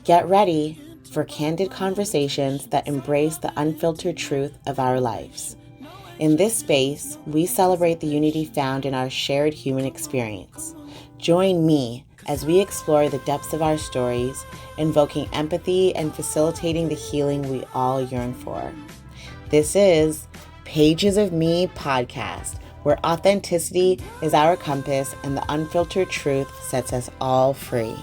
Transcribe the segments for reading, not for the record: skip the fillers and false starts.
Get ready for candid conversations that embrace the unfiltered truth of our lives. In this space, we celebrate the unity found in our shared human experience. Join me as we explore the depths of our stories, invoking empathy and facilitating the healing we all yearn for. This is Pages of Me podcast, where authenticity is our compass and the unfiltered truth sets us all free.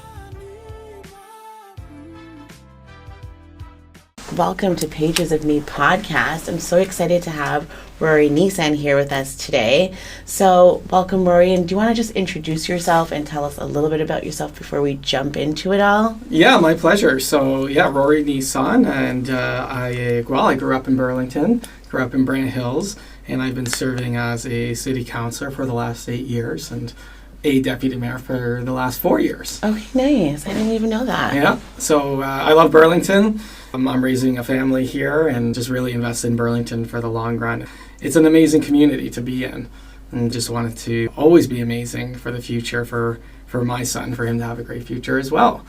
Welcome to Pages of Me podcast. I'm so excited to have Rory Nisan here with us today. So welcome, Rory. And do you want to just introduce yourself and tell us a little bit about yourself before we jump into it all? Yeah, my pleasure. So Rory Nisan, and I grew up in Burlington, grew up in Brant Hills, and I've been serving as a city councillor for the last 8 years and a deputy mayor for the last 4 years. Okay, nice. I didn't even know that. Yeah, so I love Burlington. I'm raising a family here and just really invested in Burlington for the long run. It's an amazing community to be in, and just want it to always be amazing for the future for my son, for him to have a great future as well.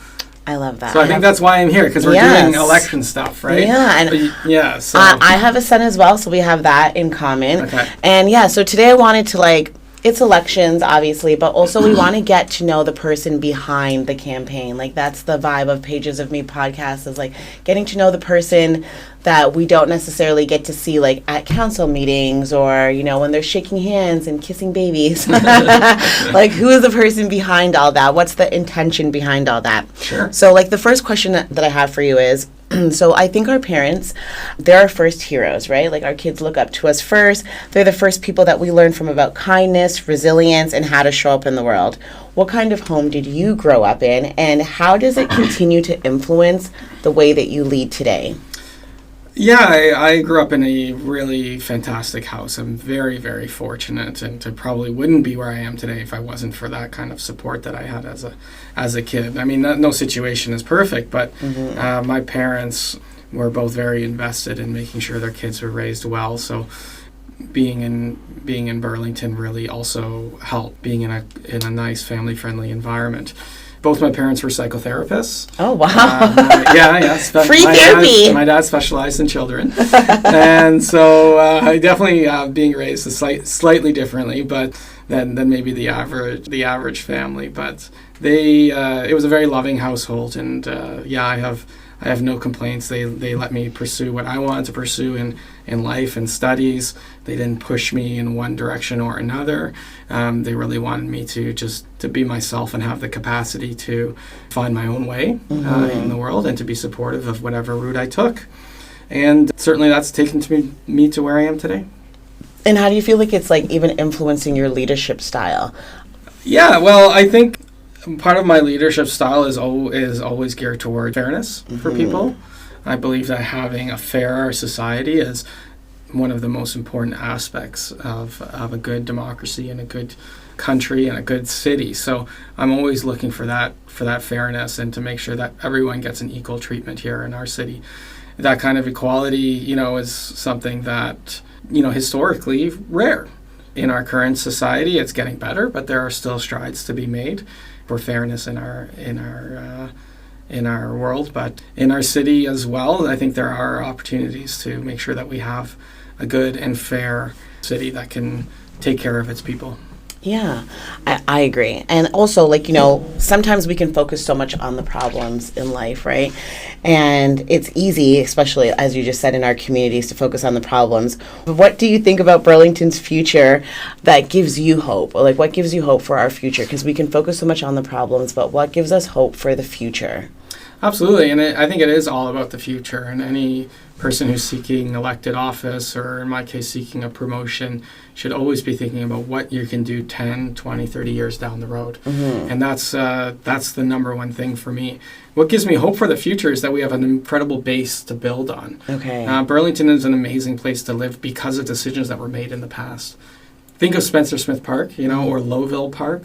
I love that. So I think that's why I'm here, because we're doing election stuff, right? Yeah. And So I have a son as well, so we have that in common. Okay. And so today I wanted to it's elections, obviously, but also we want to get to know the person behind the campaign. That's the vibe of Pages of Me podcast, is getting to know the person that we don't necessarily get to see at council meetings or, when they're shaking hands and kissing babies. Who is the person behind all that? What's the intention behind all that? Sure. So the first question that I have for you is, so I think our parents, they're our first heroes, right? Our kids look up to us first. They're the first people that we learn from about kindness, resilience, and how to show up in the world. What kind of home did you grow up in, and how does it continue to influence the way that you lead today? Yeah, I grew up in a really fantastic house. I'm very, very fortunate, and I probably wouldn't be where I am today if I wasn't for that kind of support that I had as a kid. I mean, no situation is perfect, but my parents were both very invested in making sure their kids were raised well. So being in Burlington really also helped, being in a nice family-friendly environment. Both my parents were psychotherapists. Oh, wow. Free therapy. My dad specialized in children. And so I definitely being raised slightly differently, but than maybe the average family. But it was a very loving household, and I have no complaints. They let me pursue what I wanted to pursue in life and studies. They didn't push me in one direction or another. They really wanted me to be myself and have the capacity to find my own way in the world, and to be supportive of whatever route I took. And certainly that's taken me to where I am today. And how do you feel like it's even influencing your leadership style? Yeah, well, I think part of my leadership style is always geared toward fairness for people. I believe that having a fair society is one of the most important aspects of a good democracy and a good country and a good city. So I'm always looking for that fairness, and to make sure that everyone gets an equal treatment here in our city. That kind of equality, is something that, historically rare. In our current society, it's getting better, but there are still strides to be made for fairness in our world, but in our city as well. I think there are opportunities to make sure that we have a good and fair city that can take care of its people. Yeah, I agree. And also, sometimes we can focus so much on the problems in life, right? And it's easy, especially as you just said, in our communities, to focus on the problems. But what do you think about Burlington's future that gives you hope? Or what gives you hope for our future? Because we can focus so much on the problems, but what gives us hope for the future? Absolutely, and I think it is all about the future, and any person who's seeking elected office, or in my case seeking a promotion, should always be thinking about what you can do 10, 20, 30 years down the road. And that's the number one thing for me. What gives me hope for the future is that we have an incredible base to build on. Okay. Burlington is an amazing place to live because of decisions that were made in the past. Think of Spencer Smith Park, or Lowville Park,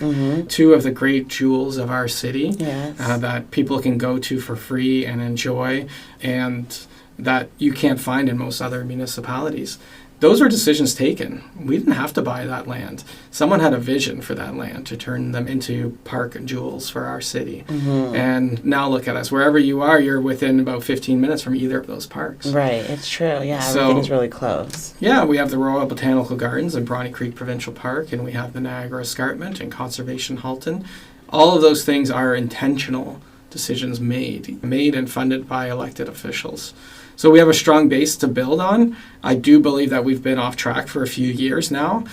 two of the great jewels of our city that people can go to for free and enjoy, and that you can't find in most other municipalities. those were decisions taken. We didn't have to buy that land. Someone had a vision for that land to turn them into park and jewels for our city. And now look at us. Wherever you are, you're within about 15 minutes from either of those parks. Right, it's true. Yeah, So- everything is really close. Yeah, we have the Royal Botanical Gardens in Bronte Creek Provincial Park, and we have the Niagara Escarpment and Conservation Halton. All of those things are intentional decisions made and funded by elected officials. So we have a strong base to build on. I do believe that we've been off track for a few years now,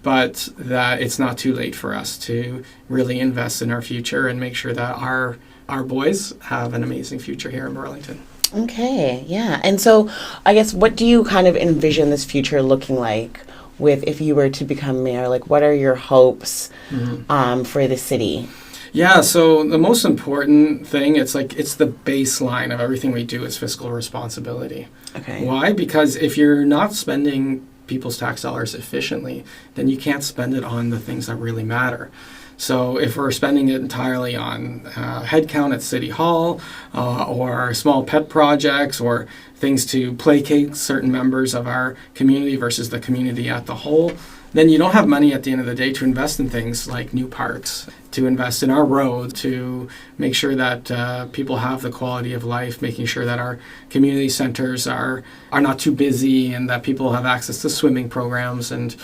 but that it's not too late for us to really invest in our future and make sure that our boys have an amazing future here in Burlington. Okay, yeah. And so I guess what do you kind of envision this future looking like with if you were to become mayor? Like, what are your hopes for the city? Yeah, so the most important thing, it's the baseline of everything we do is fiscal responsibility. Okay. Why? Because if you're not spending people's tax dollars efficiently, then you can't spend it on the things that really matter. So if we're spending it entirely on headcount at City Hall or small pet projects or things to placate certain members of our community versus the community at the whole, then you don't have money at the end of the day to invest in things like new parks, to invest in our roads, to make sure that people have the quality of life, making sure that our community centers are not too busy and that people have access to swimming programs and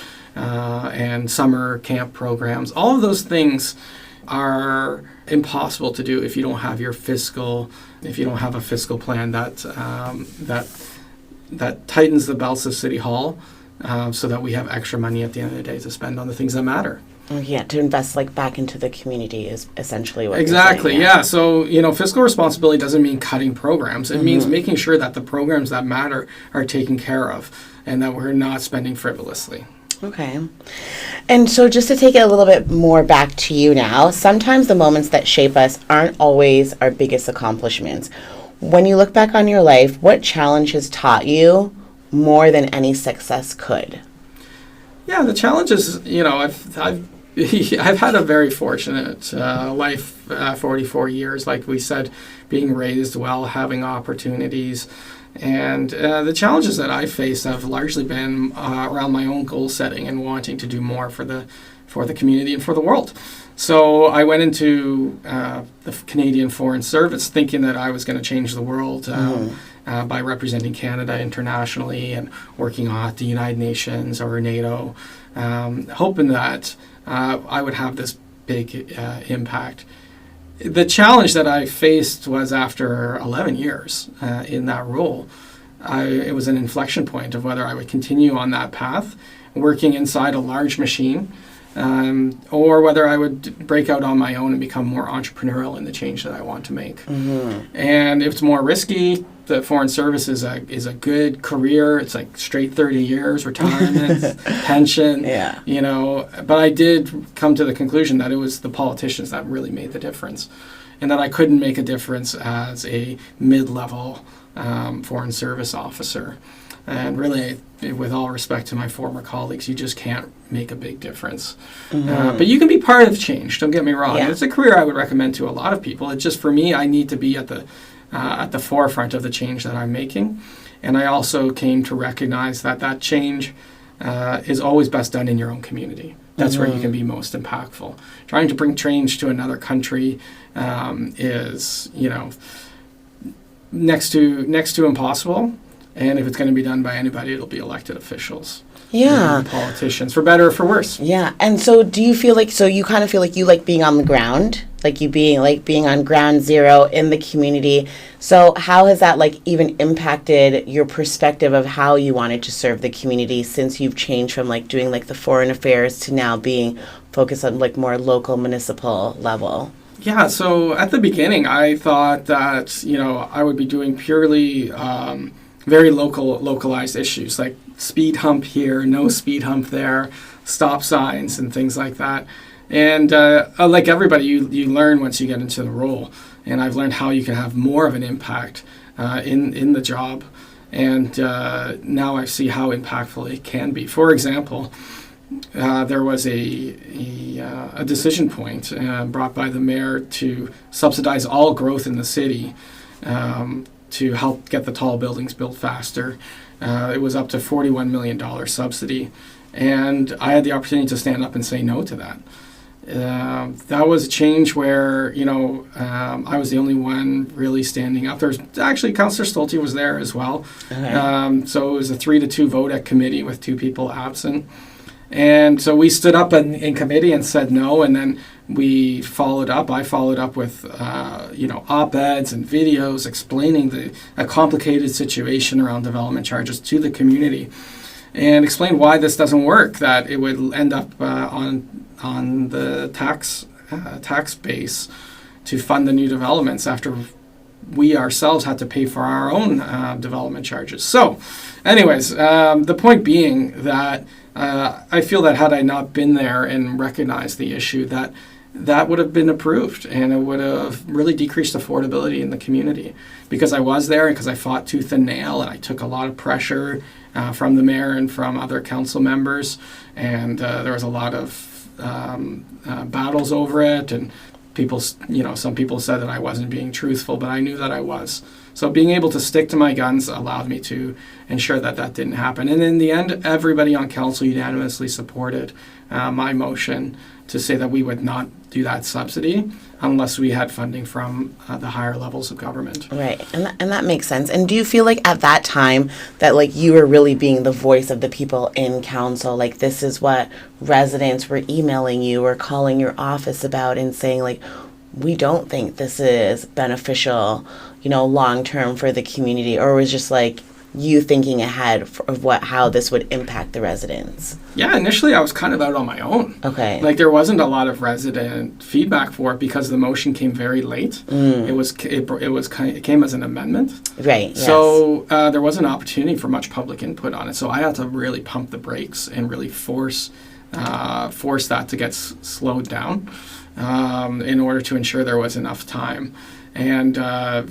summer camp programs. All of those things are impossible to do if you don't have a fiscal plan that tightens the belts of City Hall. So that we have extra money at the end of the day to spend on the things that matter. Yeah, to invest back into the community is essentially what Exactly, you're saying, yeah. So, fiscal responsibility doesn't mean cutting programs. It means making sure that the programs that matter are taken care of and that we're not spending frivolously. Okay. And so just to take it a little bit more back to you now, sometimes the moments that shape us aren't always our biggest accomplishments. When you look back on your life, what challenge has taught you more than any success could? Yeah, the challenge is, I've had a very fortunate life, 44 years, like we said, being raised well, having opportunities. And the challenges that I faced have largely been around my own goal setting and wanting to do more for the community and for the world. So I went into the Canadian Foreign Service thinking that I was going to change the world by representing Canada internationally and working at the United Nations or NATO, hoping that I would have this big impact. The challenge that I faced was after 11 years in that role. It was an inflection point of whether I would continue on that path, working inside a large machine, or whether I would break out on my own and become more entrepreneurial in the change that I want to make. And if it's more risky, the Foreign Service is a good career. It's like straight 30 years, retirement, pension, But I did come to the conclusion that it was the politicians that really made the difference and that I couldn't make a difference as a mid-level Foreign Service officer. And really, with all respect to my former colleagues, you just can't make a big difference. But you can be part of change, don't get me wrong. Yeah. It's a career I would recommend to a lot of people. It's just, for me, I need to be at the forefront of the change that I'm making. And I also came to recognize that change is always best done in your own community. That's where you can be most impactful. Trying to bring change to another country is, next to impossible. And if it's going to be done by anybody, it'll be elected officials. Yeah. Politicians, for better or for worse. Yeah. And so do you feel like, you kind of feel like you like being on the ground? Like you being on ground zero in the community. So how has that even impacted your perspective of how you wanted to serve the community since you've changed from doing the foreign affairs to now being focused on more local municipal level? Yeah, so at the beginning, I thought that, I would be doing purely very localized issues like speed hump here, no speed hump there, stop signs and things like that. And like everybody, you learn once you get into the role. And I've learned how you can have more of an impact in the job. And now I see how impactful it can be. For example, there was a decision point brought by the mayor to subsidize all growth in the city to help get the tall buildings built faster. It was up to $41 million subsidy. And I had the opportunity to stand up and say no to that. That was a change where, I was the only one really standing up. There's actually, Councillor Stolte was there as well. Okay. So it was a 3-2 vote at committee with 2 people absent. And so we stood up in committee and said no, and then we followed up. I followed up with, op-eds and videos explaining a complicated situation around development charges to the community, and explained why this doesn't work, that it would end up on the tax base to fund the new developments after we ourselves had to pay for our own development charges. So anyways, the point being that I feel that had I not been there and recognized the issue, that would have been approved, and it would have really decreased affordability in the community, because I was there and because I fought tooth and nail, and I took a lot of pressure from the mayor and from other council members, and there was a lot of battles over it, and some people said that I wasn't being truthful, but I knew that I was. So being able to stick to my guns allowed me to ensure that didn't happen. And in the end, everybody on council unanimously supported my motion to say that we would not do that subsidy unless we had funding from the higher levels of government. Right, and that makes sense. And do you feel like at that time that you were really being the voice of the people in council? This is what residents were emailing you or calling your office about and saying we don't think this is beneficial, long term for the community, or was just you thinking ahead of how this would impact the residents? Yeah, initially I was kind of out on my own. Okay. There wasn't a lot of resident feedback for it because the motion came very late. It came as an amendment. Right. So there wasn't an opportunity for much public input on it. So I had to really pump the brakes and really force that to get slowed down in order to ensure there was enough time. And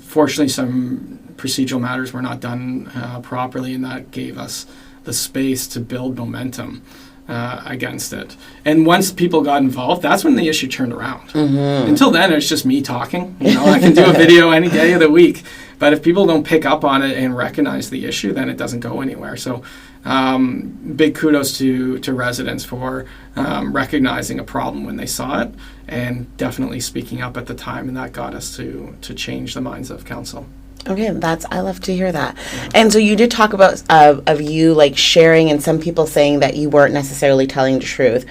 fortunately, some procedural matters were not done properly, and that gave us the space to build momentum against it. And once people got involved, that's when the issue turned around. Mm-hmm. Until then, it's just me talking. I can do a video any day of the week. But if people don't pick up on it and recognize the issue, then it doesn't go anywhere. So big kudos to residents for recognizing a problem when they saw it and definitely speaking up at the time, and that got us to change the minds of council. Okay, I love to hear that. And so you did talk about of you sharing, and some people saying that you weren't necessarily telling the truth.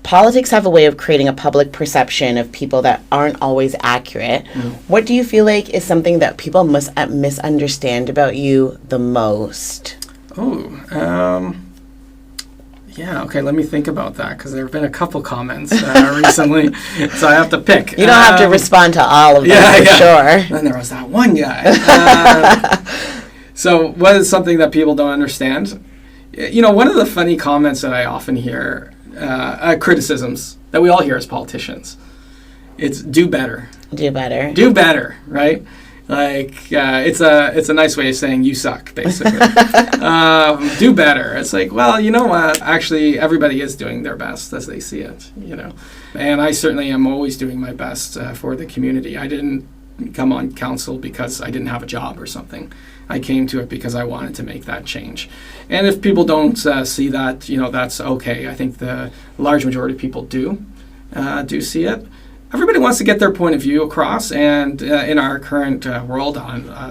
Politics have a way of creating a public perception of people that aren't always accurate. Mm. What do you feel like is something that people must misunderstand about you the most? Yeah, okay, let me think about that, because there have been a couple comments recently, so I have to pick. You don't have to respond to all of them, sure. Then there was that one guy. So what is something that people don't understand? One of the funny comments that I often hear, criticisms that we all hear as politicians, it's do better. Do better. Do better, right? It's a nice way of saying you suck, basically. Do better. It's well, you know what? Actually, everybody is doing their best as they see it, And I certainly am always doing my best for the community. I didn't come on council because I didn't have a job or something. I came to it because I wanted to make that change. And if people don't see that, that's okay. I think the large majority of people do see it. Everybody wants to get their point of view across, and in our current world,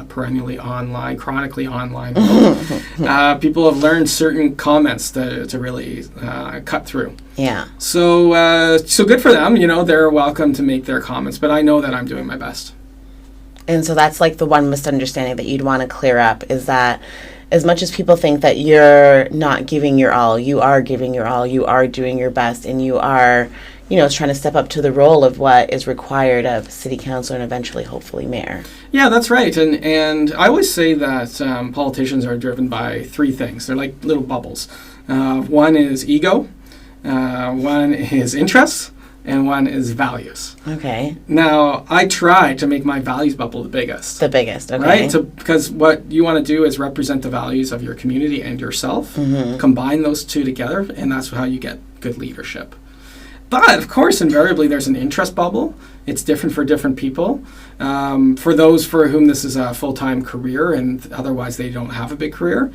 perennially online, chronically online world, people have learned certain comments to really cut through. Yeah. So good for them. They're welcome to make their comments, but I know that I'm doing my best. And so that's the one misunderstanding that you'd want to clear up, is that as much as people think that you're not giving your all, you are giving your all, you are doing your best, and you are trying to step up to the role of what is required of city council and eventually, hopefully, mayor. Yeah, that's right. And I always say that politicians are driven by three things. They're like little bubbles. One is ego, one is interests, and one is values. Okay. Now, I try to make my values bubble the biggest. The biggest, okay. Right? So, because what you want to do is represent the values of your community and yourself, combine those two together, and that's how you get good leadership. But, of course, invariably, there's an interest bubble, It's different for different people. For those for whom this is a full-time career and otherwise they don't have a big career,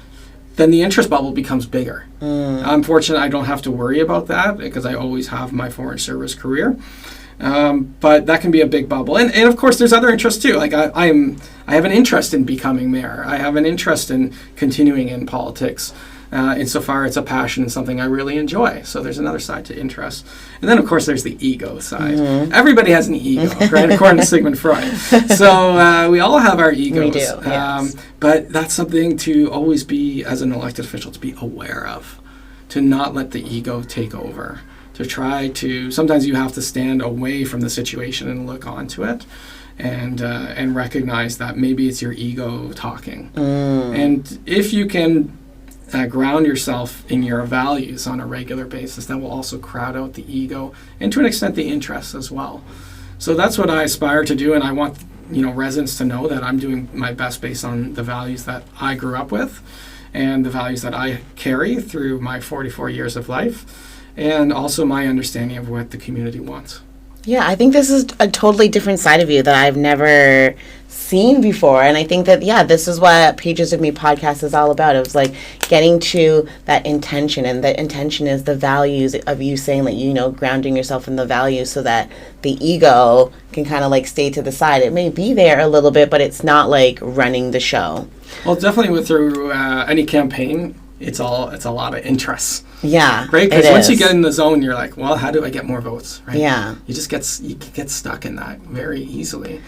then the interest bubble becomes bigger. Unfortunately, I don't have to worry about that because I always have my foreign service career. But that can be a big bubble. And of course, there's other interests too. Like I have an interest in becoming mayor. I have an interest in continuing in politics. Insofar it's a passion and something I really enjoy. So there's another side to interest. And then, of course, there's the ego side. Everybody has an ego, right, according to Sigmund Freud. So we all have our egos. We do, yes. But that's something to always be, as an elected official, to be aware of, to not let the ego take over, to try to, sometimes you have to stand away from the situation and look onto it. And recognize that maybe it's your ego talking. And if you can ground yourself in your values on a regular basis, that will also crowd out the ego and to an extent the interests as well. So that's what I aspire to do, and I want residents to know that I'm doing my best based on the values that I grew up with and the values that I carry through my 44 years of life, and also my understanding of what the community wants. Yeah, I think this is a totally different side of you that I've never seen before. And I think that, this is what Pages of Me podcast is all about. It was like getting to that intention. And the intention is the values of you saying that, grounding yourself in the values so that the ego can kind of like stay to the side. It may be there a little bit, but it's not like running the show. Well, definitely through any campaign, it's a lot of interests. Yeah, right. Because once you get in the zone, you're like, well, how do I get more votes? Right. Yeah. You get stuck in that very easily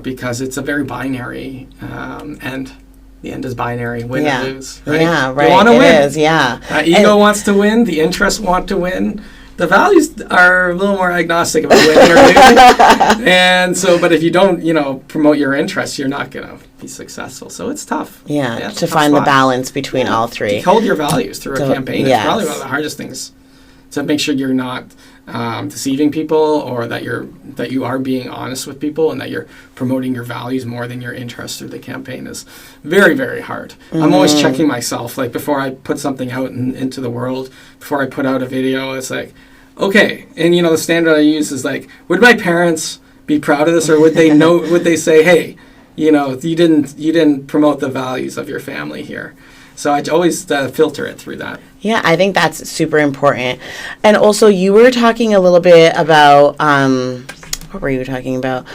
because it's a very binary end. The end is binary, win or lose. Right? Yeah, right. You want to win. Is, yeah. Ego wants to win. The interests want to win. The values are a little more agnostic about winning or losing. And so, but if you don't, promote your interests, you're not going to be successful. So it's tough. Yeah, to find the balance between all three. To hold your values through a campaign. It's probably one of the hardest things, to make sure you're not deceiving people, or that you are being honest with people, and that you're promoting your values more than your interests through the campaign is very, very hard. I'm always checking myself, like before I put something out into the world, before I put out a video, it's like, okay, and the standard I use is like, would my parents be proud of this, or would they know? Would they say, hey, you didn't promote the values of your family here? So I always filter it through that. Yeah, I think that's super important. And also, you were talking a little bit about, what were you talking about?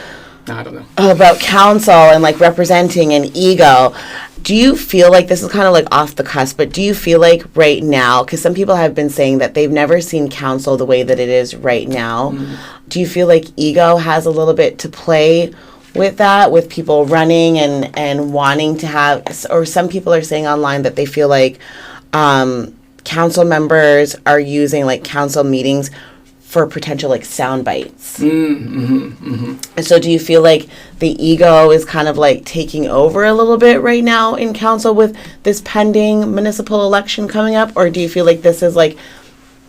I don't know. About council and like representing an ego. Do you feel like, this is kind of like off the cusp, but do you feel like right now, because some people have been saying that they've never seen council the way that it is right now. Do you feel like ego has a little bit to play with that, with people running and wanting to have, or some people are saying online that they feel like council members are using like council meetings for potential like sound bites. And so do you feel like the ego is kind of like taking over a little bit right now in council with this pending municipal election coming up, or do you feel like this is the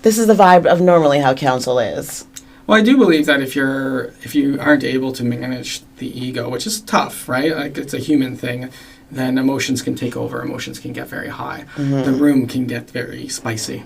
vibe of normally how council is? Well, I do believe that if you aren't able to manage the ego, which is tough, right? Like it's a human thing, then emotions can take over. Emotions can get very high. The room can get very spicy.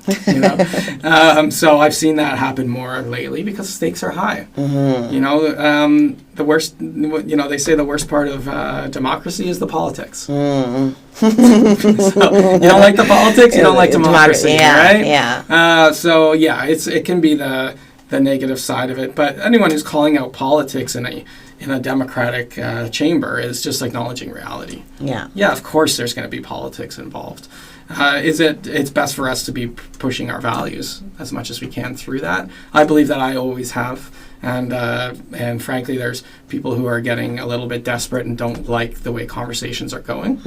So I've seen that happen more lately because stakes are high. The worst. They say the worst part of democracy is the politics. So you don't like the politics, you don't like democracy, right? Yeah. It can be the negative side of it, but anyone who's calling out politics in a democratic chamber is just acknowledging reality. Yeah, of course there's going to be politics involved. It's best for us to be pushing our values as much as we can through that. I believe that I always have, and frankly there's people who are getting a little bit desperate and don't like the way conversations are going.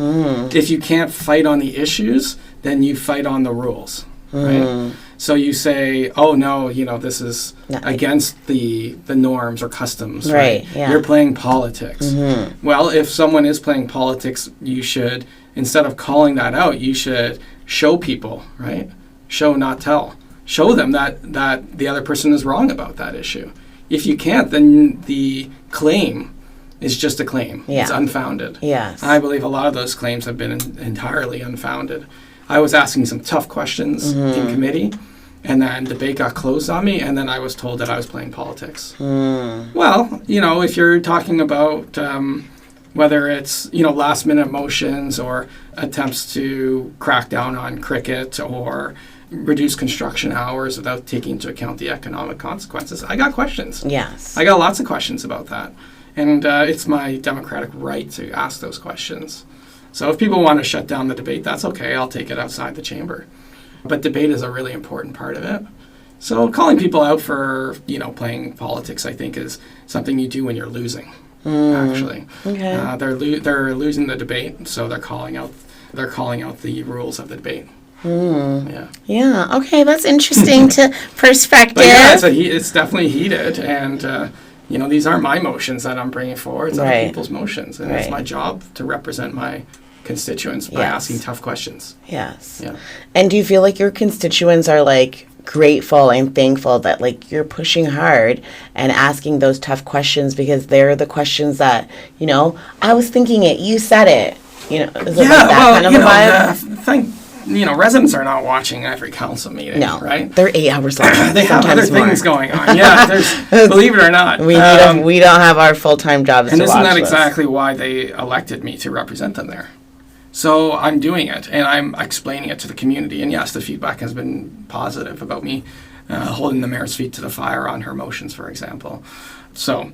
If you can't fight on the issues, then you fight on the rules, right? So you say, oh no, this is against the norms or customs, right? Yeah. You're playing politics. Well, if someone is playing politics, you should, instead of calling that out, you should show people, right? Show, not tell. Show them that the other person is wrong about that issue. If you can't, then the claim is just a claim. It's unfounded. Yes. I believe a lot of those claims have been entirely unfounded. I was asking some tough questions in committee, And then debate got closed on me, and then I was told that I was playing politics. Well, if you're talking about whether it's, last-minute motions or attempts to crack down on cricket or reduce construction hours without taking into account the economic consequences, I got questions. Yes. I got lots of questions about that. And it's my democratic right to ask those questions. So if people want to shut down the debate, that's okay. I'll take it outside the chamber. But debate is a really important part of it. So calling people out for, playing politics, I think, is something you do when you're losing, actually. Okay. They're losing the debate, so they're calling out the rules of the debate. Yeah. Okay, that's interesting to perspective. But yeah, it's definitely heated, and these aren't my motions that I'm bringing forward. It's other people's motions, and it's my job to represent my constituents by asking tough questions. Yes. Yeah. And do you feel like your constituents are like grateful and thankful that like you're pushing hard and asking those tough questions, because they're the questions that, I was thinking it, you said it. Is it like that kind of a vibe? Residents are not watching every council meeting, right? They're 8 hours long. They have other things going on. Yeah, believe it or not. We don't have our full-time jobs and to watch. And isn't that exactly why they elected me to represent them there? So I'm doing it, and I'm explaining it to the community. And yes, the feedback has been positive about me holding the mayor's feet to the fire on her motions, for example. So,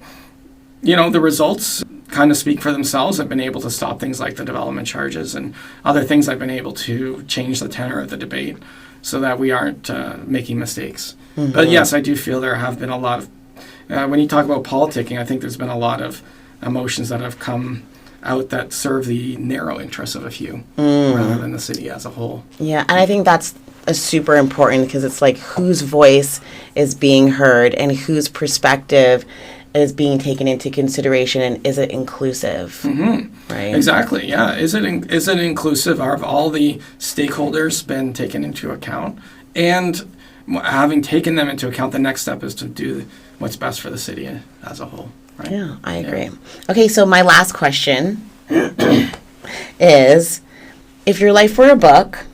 the results kind of speak for themselves. I've been able to stop things like the development charges and other things. I've been able to change the tenor of the debate so that we aren't making mistakes. But yes, I do feel there have been a lot of, when you talk about politicking, I think there's been a lot of emotions that have come out that serve the narrow interests of a few rather than the city as a whole. Yeah, and I think that's super important, because it's like whose voice is being heard and whose perspective is being taken into consideration, and is it inclusive? Right? Exactly. Yeah. Is it inclusive? Have all the stakeholders been taken into account? And having taken them into account, the next step is to do what's best for the city as a whole. Right? Yeah, I agree. Okay, so my last question is, if your life were a book,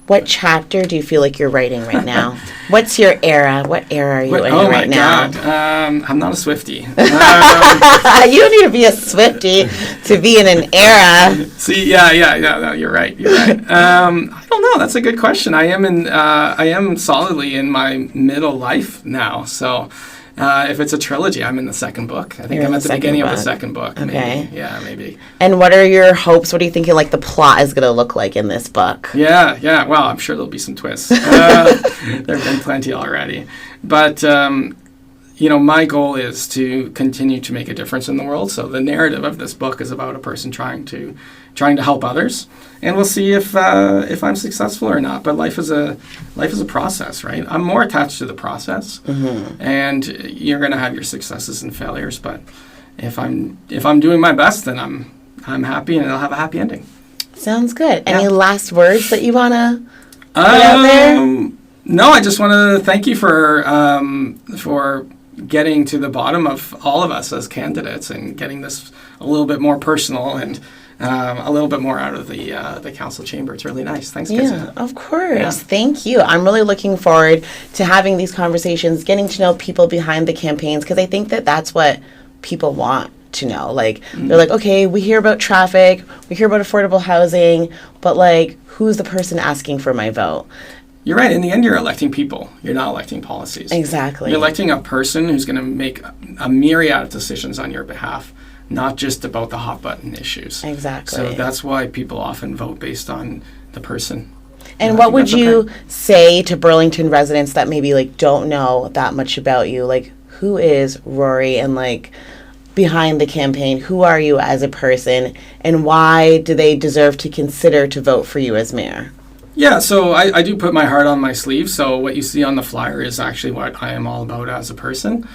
what chapter do you feel like you're writing right now? What's your era? What era are you in right now? Oh, my God. I'm not a Swiftie. You don't need to be a Swiftie to be in an era. See, yeah. No, you're right. I don't know. That's a good question. I am solidly in my middle life now. So if it's a trilogy, I'm in the second book. I think I'm at the beginning of the second book. Okay. Maybe. Yeah, maybe. And what are your hopes? What are you thinking like the plot is going to look like in this book? Yeah. Well, I'm sure there'll be some twists. There have been plenty already. But, my goal is to continue to make a difference in the world. So the narrative of this book is about a person trying to help others. And we'll see if I'm successful or not. But life is a process, right? I'm more attached to the process, and you're going to have your successes and failures. But if I'm doing my best, then I'm happy, and it'll have a happy ending. Sounds good. Any last words that you want to put out there? No, I just want to thank you for getting to the bottom of all of us as candidates and getting this a little bit more personal and a little bit more out of the council chamber. It's really nice. Thanks, Kizzy. Yeah, of course. Thank you. I'm really looking forward to having these conversations, getting to know people behind the campaigns, because I think that that's what people want to know. Like, they're like, okay, we hear about traffic, we hear about affordable housing, but like, who's the person asking for my vote? You're right. In the end, you're electing people. You're not electing policies. Exactly. You're electing a person who's going to make a myriad of decisions on your behalf, not just about the hot button issues. Exactly. So that's why people often vote based on the person. And what would you say to Burlington residents that maybe like don't know that much about you? Like, who is Rory, and like behind the campaign, who are you as a person, and why do they deserve to consider to vote for you as mayor? Yeah, so I do put my heart on my sleeve. So what you see on the flyer is actually what I am all about as a person.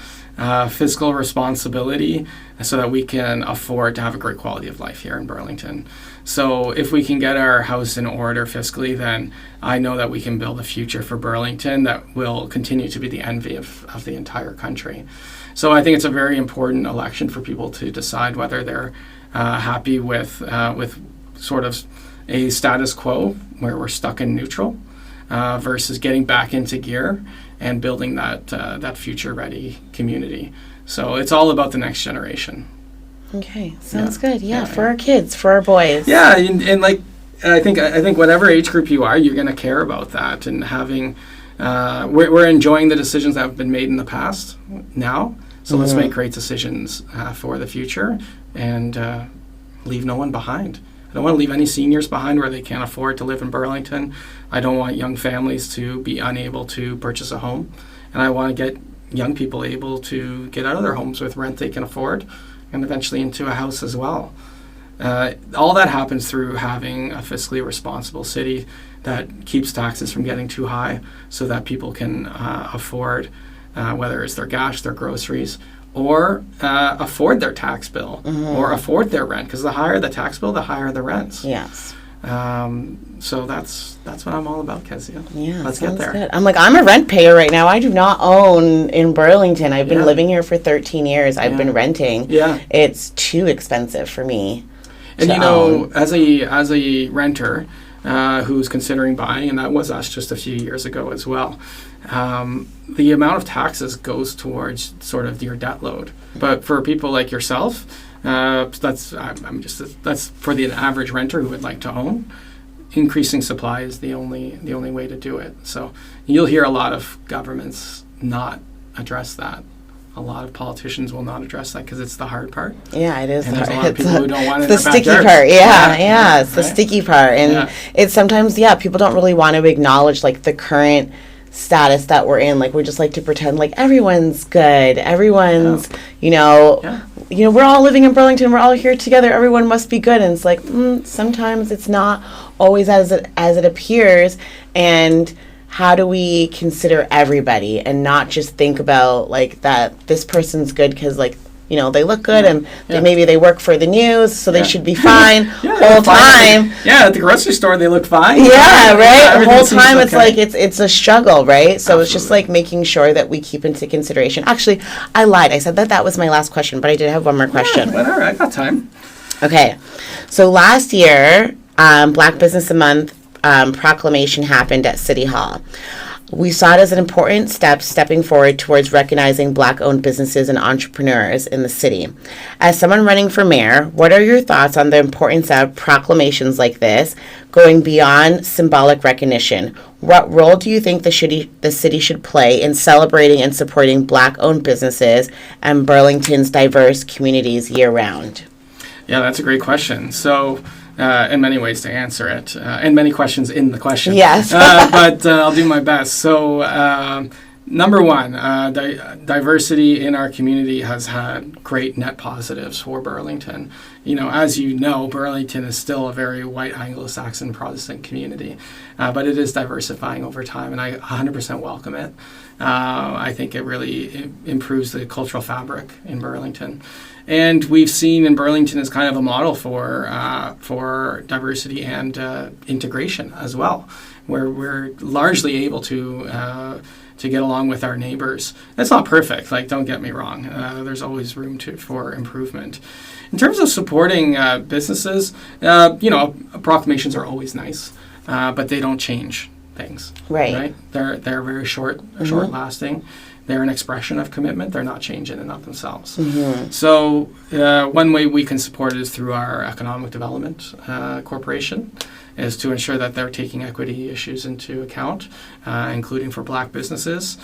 Fiscal responsibility, so that we can afford to have a great quality of life here in Burlington. So if we can get our house in order fiscally, then I know that we can build a future for Burlington that will continue to be the envy of the entire country. So I think it's a very important election for people to decide whether they're happy with sort of a status quo where we're stuck in neutral, versus getting back into gear and building that future-ready community. So it's all about the next generation. Okay, sounds good. Yeah, for our kids, for our boys. Yeah, and like I think whatever age group you are, you're going to care about that, and having we're enjoying the decisions that have been made in the past now. So let's make great decisions for the future and leave no one behind. I don't want to leave any seniors behind where they can't afford to live in Burlington. I don't want young families to be unable to purchase a home, and I want to get young people able to get out of their homes with rent they can afford, and eventually into a house as well. All that happens through having a fiscally responsible city that keeps taxes from getting too high so that people can afford, whether it's their gas, their groceries, or afford their tax bill or afford their rent, because the higher the tax bill, the higher the rents. Yes. So that's what I'm all about, Kezia. Yeah, let's get there. Good. I'm a rent payer right now. I do not own in Burlington. I've been living here for 13 years. I've been renting. Yeah. It's too expensive for me. And as a renter who's considering buying, and that was us just a few years ago as well, the amount of taxes goes towards sort of your debt load. But for people like yourself, that's for the average renter who would like to own. Increasing supply is the only way to do it. So you'll hear a lot of governments not address that. A lot of politicians will not address that because it's the hard part. Yeah, it is. And there's a lot of people who don't want it in the their sticky backyard. part. Yeah, it's the right? sticky part, and it's sometimes people don't really want to acknowledge like the current status that we're in. Like we just like to pretend like everyone's good, everyone's we're all living in Burlington, we're all here together, everyone must be good, and it's like sometimes it's not always as it appears. And how do we consider everybody and not just think about like that this person's good because like they look good and maybe they work for the news, so they should be fine whole time. Yeah, at the grocery store they look fine. Yeah, right. The whole time it's okay. like it's a struggle, right? So Absolutely. It's just like making sure that we keep into consideration. Actually, I lied. I said that was my last question, but I did have one more question. Yeah, whatever. I got time. Okay. So last year, Black Business Month proclamation happened at City Hall. We saw it as an important step stepping forward towards recognizing Black-owned businesses and entrepreneurs in the city. As someone running for mayor, what are your thoughts on the importance of proclamations like this, going beyond symbolic recognition? What role do you think the city should play in celebrating and supporting Black-owned businesses and Burlington's diverse communities year-round? Yeah, that's a great question. So, in many ways to answer it, and many questions in the question. Yes. But I'll do my best. So, number one, diversity in our community has had great net positives for Burlington. As you know, Burlington is still a very white Anglo-Saxon Protestant community, but it is diversifying over time, and I 100% welcome it. I think it really improves the cultural fabric in Burlington. And we've seen in Burlington as kind of a model for diversity and integration as well, where we're largely able to get along with our neighbors. That's not perfect, like don't get me wrong. There's always room for improvement. In terms of supporting businesses, proclamations are always nice, but they don't change things. Right. They're very short lasting. They're an expression of commitment. They're not changing and not themselves. Mm-hmm. So one way we can support it is through our Economic Development Corporation, is to ensure that they're taking equity issues into account, including for Black businesses.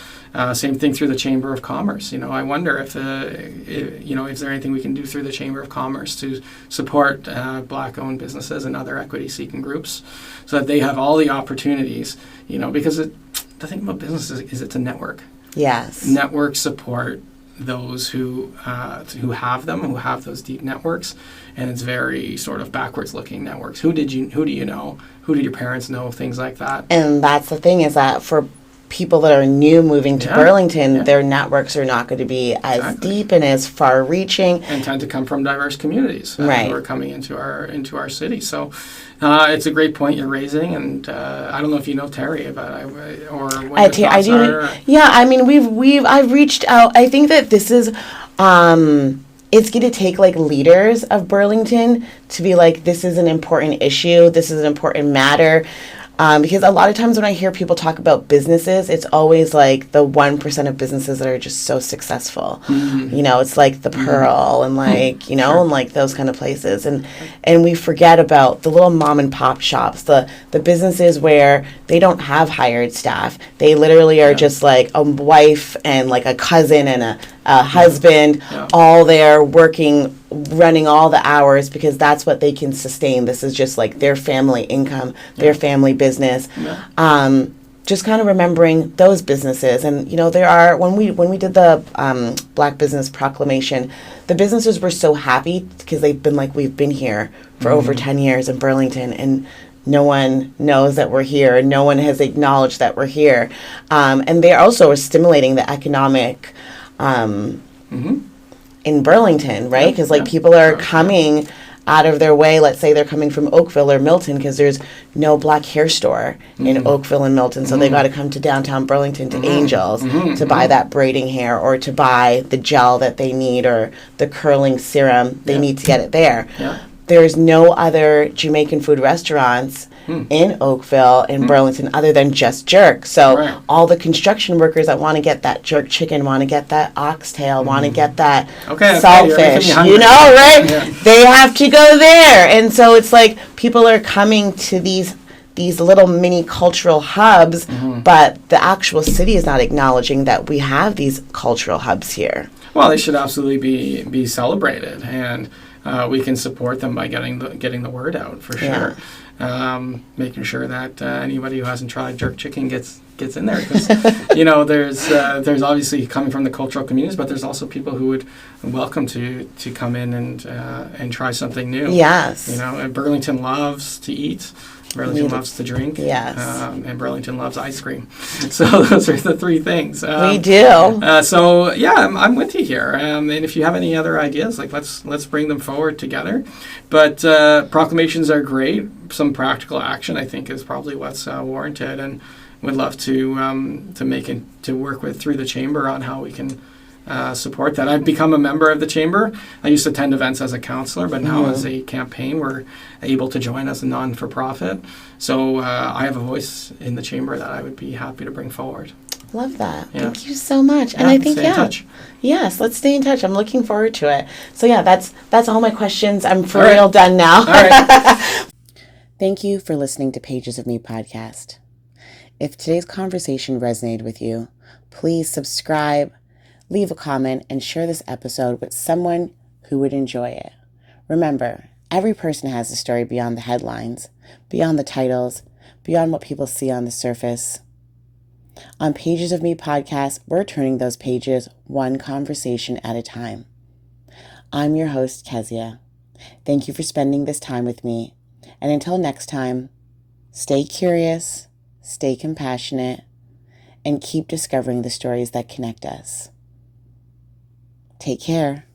Same thing through the Chamber of Commerce. I wonder if is there anything we can do through the Chamber of Commerce to support Black-owned businesses and other equity-seeking groups, so that they have all the opportunities. Because the thing about business is it's a network. Yes. Networks support those who have them, who have those deep networks, and it's very sort of backwards-looking networks. Who do you know? Who did your parents know? Things like that. And that's the thing, is that for people that are new moving to Burlington, their networks are not going to be as deep and as far-reaching, and tend to come from diverse communities who are coming into our city. So it's a great point you're raising, and I don't know if you know Terry about or what your thoughts are. Yeah, I mean I've reached out. I think that this is it's going to take like leaders of Burlington to be like, this is an important issue, this is an important matter. Because a lot of times when I hear people talk about businesses, it's always like the 1% of businesses that are just so successful. Mm-hmm. You know, it's like the Pearl and like, you know, Sure. and like those kind of places. And we forget about the little mom and pop shops, the businesses where they don't have hired staff. They literally are just like a wife and like a cousin and a husband, all there working, running all the hours because that's what they can sustain. This is just like their family income, their family business. Just kind of remembering those businesses. And, you know, there are, when we did the Black Business Proclamation, the businesses were so happy because they've been like, we've been here for over 10 years in Burlington, and no one knows that we're here. No one has acknowledged that we're here. And they also are stimulating the economic in Burlington, right? Because people are coming out of their way. Let's say they're coming from Oakville or Milton because there's no black hair store in Oakville and Milton, so they got to come to downtown Burlington to Angels to buy that braiding hair or to buy the gel that they need or the curling serum. They need to get it there. There's no other Jamaican food restaurants in Oakville, in Burlington, other than just jerk. So all the construction workers that want to get that jerk chicken, want to get that oxtail, want to get that saltfish, you know, right? They have to go there. And so it's like people are coming to these little mini cultural hubs, but the actual city is not acknowledging that we have these cultural hubs here. Well, they should absolutely be celebrated, and we can support them by getting the word out for sure. Making sure that anybody who hasn't tried jerk chicken gets in there, because you know there's obviously coming from the cultural communities, but there's also people who would welcome to come in and try something new. Yes, you know, and Burlington loves to eat. Burlington loves to drink. Yes. And Burlington loves ice cream. So those are the three things. We do. So yeah, I'm with you here. And if you have any other ideas, like let's bring them forward together. But proclamations are great. Some practical action, I think, is probably what's warranted, and would love to work with through the chamber on how we can support that. I've become a member of the chamber. I used to attend events as a counselor, but now as a campaign, we're able to join as a non-for-profit. So I have a voice in the chamber that I would be happy to bring forward. Love that. Thank you so much. And I think, stay in touch. Yes, let's stay in touch. I'm looking forward to it. So yeah, that's all my questions. I'm for real done now. All right. Thank you for listening to Pages of Me podcast. If today's conversation resonated with you, please subscribe, leave a comment, and share this episode with someone who would enjoy it. Remember, every person has a story beyond the headlines, beyond the titles, beyond what people see on the surface. On Pages of Me podcast, we're turning those pages one conversation at a time. I'm your host, Kezia. Thank you for spending this time with me. And until next time, stay curious, stay compassionate, and keep discovering the stories that connect us. Take care.